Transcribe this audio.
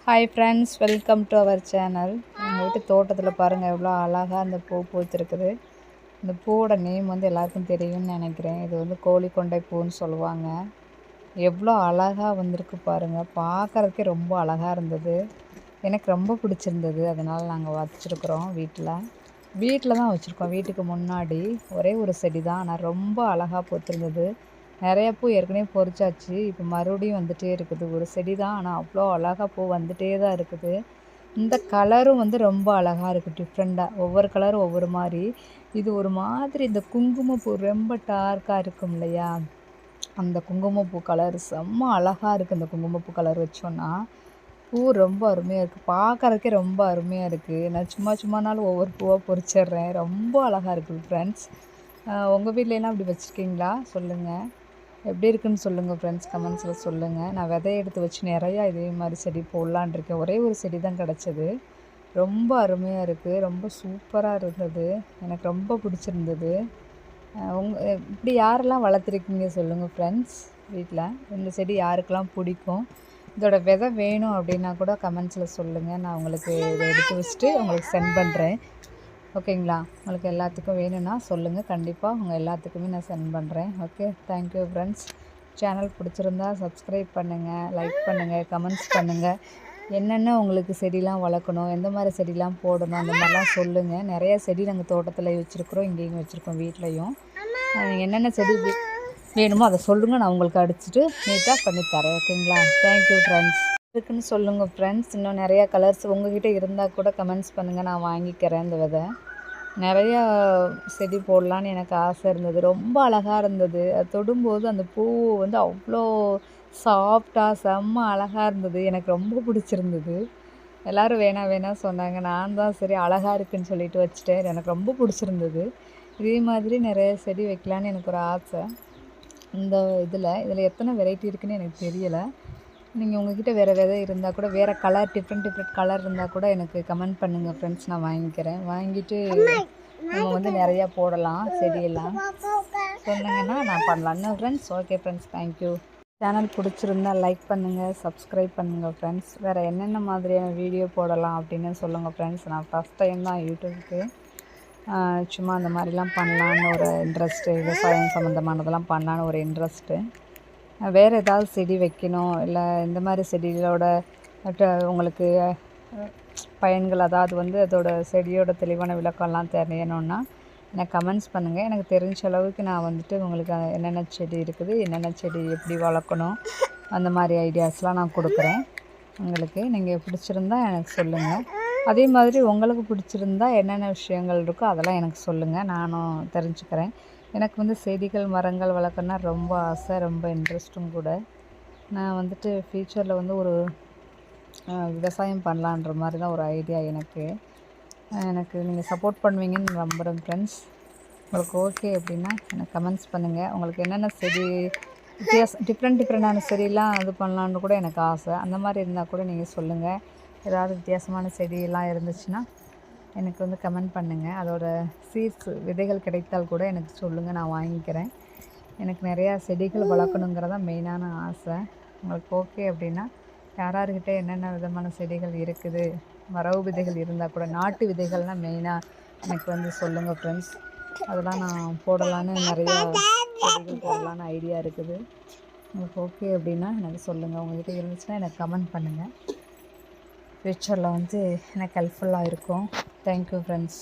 Hi friends, welcome to our channel. எங்கள் வீட்டு தோட்டத்தில் பாருங்கள் எவ்வளோ அழகாக அந்த பூ பூத்திருக்குது. இந்த பூவோட நேம் வந்து எல்லாருக்கும் தெரியும்னு நினைக்கிறேன். இது வந்து கோழிக்கொண்டை பூன்னு சொல்லுவாங்க. எவ்வளோ அழகாக வந்திருக்கு பாருங்கள். பார்க்குறதுக்கே ரொம்ப அழகாக இருந்தது. எனக்கு ரொம்ப பிடிச்சிருந்தது. அதனால் நாங்கள் வச்சுருக்குறோம் வீட்டில் தான் வச்சுருக்கோம். வீட்டுக்கு முன்னாடி ஒரே ஒரு செடி தான், ஆனால் ரொம்ப அழகாக பூத்திருந்தது. நிறைய பூ ஏற்கனவே பொறிச்சாச்சு. இப்போ மறுபடியும் வந்துகிட்டே இருக்குது. ஒரு செடி தான், ஆனால் அவ்வளோ அழகாக பூ வந்துகிட்டே தான் இருக்குது. இந்த கலரும் வந்து ரொம்ப அழகாக இருக்குது. டிஃப்ரெண்ட்டாக ஒவ்வொரு கலரும் ஒவ்வொரு மாதிரி. இது ஒரு மாதிரி இந்த குங்குமப்பூ ரொம்ப டார்க்காக இருக்கும் இல்லையா, அந்த குங்குமப்பூ கலர் செம்ம அழகாக இருக்குது. இந்த குங்குமப்பூ கலர் வச்சோன்னா பூ ரொம்ப அருமையாக இருக்குது. பார்க்குறதுக்கே ரொம்ப அருமையாக இருக்குது. நான் சும்மானாலும் ஒவ்வொரு பூவாக பொறிச்சிடுறேன். ரொம்ப அழகாக இருக்குது ஃப்ரெண்ட்ஸ். உங்கள் வீட்லலாம் அப்படி வச்சுருக்கீங்களா? சொல்லுங்கள். எப்படி இருக்குன்னு சொல்லுங்கள் ஃப்ரெண்ட்ஸ், கமெண்ட்ஸில் சொல்லுங்கள். நான் விதையை எடுத்து வச்சு நிறையா இதே மாதிரி செடி போடலான் இருக்கேன். ஒரே ஒரு செடி தான் கிடச்சிது. ரொம்ப அருமையாக இருக்குது. ரொம்ப சூப்பராக இருந்தது. எனக்கு ரொம்ப பிடிச்சிருந்தது. இப்படி யாரெல்லாம் வளர்த்துருக்கீங்க சொல்லுங்கள் ஃப்ரெண்ட்ஸ். வீட்டில் இந்த செடி யாருக்கெல்லாம் பிடிக்கும்? இதோட விதை வேணும் அப்படின்னா கூட கமெண்ட்ஸில் சொல்லுங்கள். நான் உங்களுக்கு இதை எடுத்து வச்சுட்டு உங்களுக்கு சென்ட் பண்ணுறேன். ஓகேங்களா? உங்களுக்கு எல்லாத்துக்கும் வேணும்னா சொல்லுங்கள். கண்டிப்பாக உங்கள் எல்லாத்துக்குமே நான் சென்ட் பண்ணுறேன். Okay, thank you friends. சேனல் பிடிச்சிருந்தா சப்ஸ்கிரைப் பண்ணுங்கள், லைக் பண்ணுங்கள், கமெண்ட்ஸ் பண்ணுங்கள். என்னென்ன உங்களுக்கு செடிலாம் வளர்க்கணும், எந்த மாதிரி செடிலாம் போடணும், அந்த மாதிரிலாம் சொல்லுங்கள். நிறைய செடி நாங்கள் தோட்டத்தில் வச்சுருக்குறோம், இங்கேயும் வச்சுருக்கோம், வீட்லேயும். என்னென்ன செடி வேணுமோ அதை சொல்லுங்கள். நான் உங்களுக்கு அடிச்சுட்டு நீட்டாக பண்ணித்தரேன். ஓகேங்களா? Thank you friends. இருக்குன்னு சொல்லுங்கள் ஃப்ரெண்ட்ஸ். இன்னும் நிறையா கலர்ஸ் உங்கள்கிட்ட இருந்தால் கூட கமெண்ட்ஸ் பண்ணுங்கள். நான் வாங்கிக்கிறேன். இந்த விதை நிறையா செடி போடலான்னு எனக்கு ஆசை இருந்தது. ரொம்ப அழகாக இருந்தது. அது தொடும்போது அந்த பூ வந்து அவ்வளோ சாஃப்டாக செம்ம அழகாக இருந்தது. எனக்கு ரொம்ப பிடிச்சிருந்தது. எல்லோரும் வேணாம் சொன்னாங்க. நான் தான் சரி அழகாக இருக்குதுன்னு சொல்லிட்டு வச்சுட்டேன். எனக்கு ரொம்ப பிடிச்சிருந்தது. இதே மாதிரி நிறைய செடி வைக்கலான்னு எனக்கு ஒரு ஆசை. இந்த இதில் எத்தனை வெரைட்டி இருக்குதுன்னு எனக்கு தெரியலை. நீங்கள் உங்கள்கிட்ட வேறு விதை இருந்தால் கூட, வேறு கலர் டிஃப்ரெண்ட் கலர் இருந்தால் கூட எனக்கு கமெண்ட் பண்ணுங்கள் ஃப்ரெண்ட்ஸ். நான் வாங்கிக்கிறேன். வாங்கிட்டு நம்ம வந்து நிறையா போடலாம் செடியெல்லாம். சொன்னீங்கன்னா நான் பண்ணலான்னு friends. Okay friends, thank you. Channel பிடிச்சிருந்தால் லைக் பண்ணுங்கள், சப்ஸ்கிரைப் பண்ணுங்கள் ஃப்ரெண்ட்ஸ். வேறு என்னென்ன மாதிரியான வீடியோ போடலாம் அப்படின்னு சொல்லுங்கள் ஃப்ரெண்ட்ஸ். நான் ஃபஸ்ட் டைம் தான் யூடியூப்க்கு. சும்மா அந்த மாதிரிலாம் பண்ணலான்னு ஒரு இன்ட்ரெஸ்ட்டு. விவசாயம் சம்மந்தமானதெல்லாம் பண்ணலான்னு ஒரு இன்ட்ரெஸ்ட்டு. வேறு ஏதாவது செடி வைக்கணும், இல்லை இந்த மாதிரி செடிகளோட உங்களுக்கு பயன்கள், அதாவது வந்து அதோட செடியோட தெளிவான விளக்கம்லாம் தெரியணுன்னா எனக்கு கமெண்ட்ஸ் பண்ணுங்கள். எனக்கு தெரிஞ்ச அளவுக்கு நான் வந்துட்டு உங்களுக்கு என்னென்ன செடி இருக்குது, என்னென்ன செடி எப்படி வளர்க்கணும், அந்த மாதிரி ஐடியாஸ்லாம் நான் கொடுக்குறேன் உங்களுக்கு. நீங்கள் பிடிச்சிருந்தா எனக்கு சொல்லுங்கள். அதே மாதிரி உங்களுக்கு பிடிச்சிருந்தா என்னென்ன விஷயங்கள் இருக்கோ அதெல்லாம் எனக்கு சொல்லுங்கள். நானும் தெரிஞ்சுக்கிறேன். எனக்கு வந்து செடிகள் மரங்கள் வளர்க்கணுன்னா ரொம்ப ஆசை, ரொம்ப இன்ட்ரெஸ்ட்டும் கூட. நான் வந்துட்டு ஃப்யூச்சரில் வந்து ஒரு விவசாயம் பண்ணலான்ற மாதிரி தான் ஒரு ஐடியா எனக்கு. நீங்கள் சப்போர்ட் பண்ணுவீங்கன்னு நம்புகிறேன் ஃப்ரெண்ட்ஸ். உங்களுக்கு ஓகே அப்படின்னா எனக்கு கமெண்ட்ஸ் பண்ணுங்கள். உங்களுக்கு என்னென்ன செடி டிஃப்ரெண்டான செடியெலாம் இது பண்ணலான்னு கூட எனக்கு ஆசை. அந்த மாதிரி இருந்தால் கூட நீங்கள் சொல்லுங்கள். ஏதாவது வித்தியாசமான செடியெல்லாம் இருந்துச்சுன்னா எனக்கு வந்து கமெண்ட் பண்ணுங்கள். அதோட சீட்ஸ் விதைகள் கிடைத்தால் கூட எனக்கு சொல்லுங்கள், நான் வாங்கிக்கிறேன். எனக்கு நிறையா செடிகள் வளர்க்கணுங்கிறதான் மெயினான ஆசை. உங்களுக்கு ஓகே அப்படின்னா யார்கிட்ட என்னென்ன விதமான செடிகள் இருக்குது, மரபு விதைகள் இருந்தால் கூட, நாட்டு விதைகள்லாம் மெயினாக எனக்கு வந்து சொல்லுங்கள் ஃப்ரெண்ட்ஸ். அதெல்லாம் நான் போடலான்னு நிறையா செடிகள் போடலான்னு ஐடியா இருக்குது. உங்களுக்கு ஓகே அப்படின்னா எனக்கு சொல்லுங்கள். உங்கள்கிட்ட இருந்துச்சுன்னா எனக்கு கமெண்ட் பண்ணுங்கள். ஃப்யூச்சரில் வந்து எனக்கு ஹெல்ப்ஃபுல்லாக இருக்கும். Thank you friends.